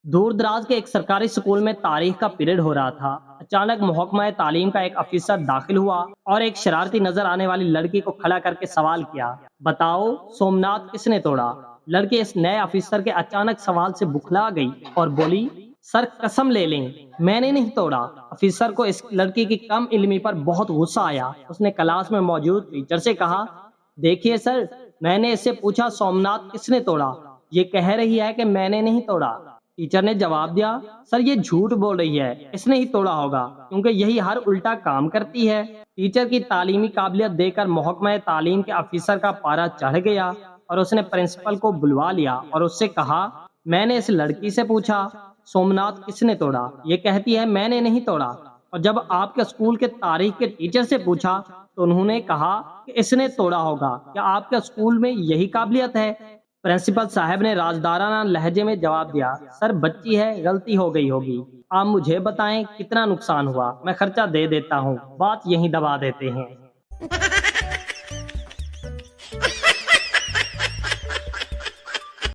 दूर दराज के एक सरकारी स्कूल में तारीख का पीरियड हो रहा था। अचानक महकमा तालीम का एक अफसर दाखिल हुआ और एक शरारती नजर आने वाली लड़की को खड़ा करके सवाल किया, बताओ सोमनाथ किसने तोड़ा। लड़की इस नए अफसर के अचानक सवाल से बुखला गई और बोली, सर कसम ले लें, मैंने नहीं तोड़ा। अफसर को इस लड़की की कम इल्मी पर बहुत गुस्सा आया। उसने क्लास में मौजूद टीचर से कहा, देखिए सर, मैंने इससे पूछा सोमनाथ किसने तोड़ा, ये कह रही है कि मैंने नहीं तोड़ा। टीचर ने जवाब दिया, सर ये झूठ बोल रही है, इसने ही तोड़ा होगा क्योंकि यही हर उल्टा काम करती है। टीचर की तालीमी काबिलियत देखकर महकमा तालीम के अफसर का पारा चढ़ गया और उसने प्रिंसिपल को बुलवा लिया और उससे कहा, मैंने इस लड़की से पूछा सोमनाथ किसने तोड़ा, ये कहती है मैंने नहीं तोड़ा। और जब आपके स्कूल के तारीख के टीचर से पूछा तो उन्होंने कहा कि इसने तोड़ा होगा। क्या आपके स्कूल में यही काबिलियत है? प्रिंसिपल साहब ने राजदाराना लहजे में जवाब दिया, सर बच्ची है, गलती हो गई होगी। आप मुझे बताएं कितना नुकसान हुआ, मैं खर्चा दे देता हूँ। बात यहीं दबा देते हैं।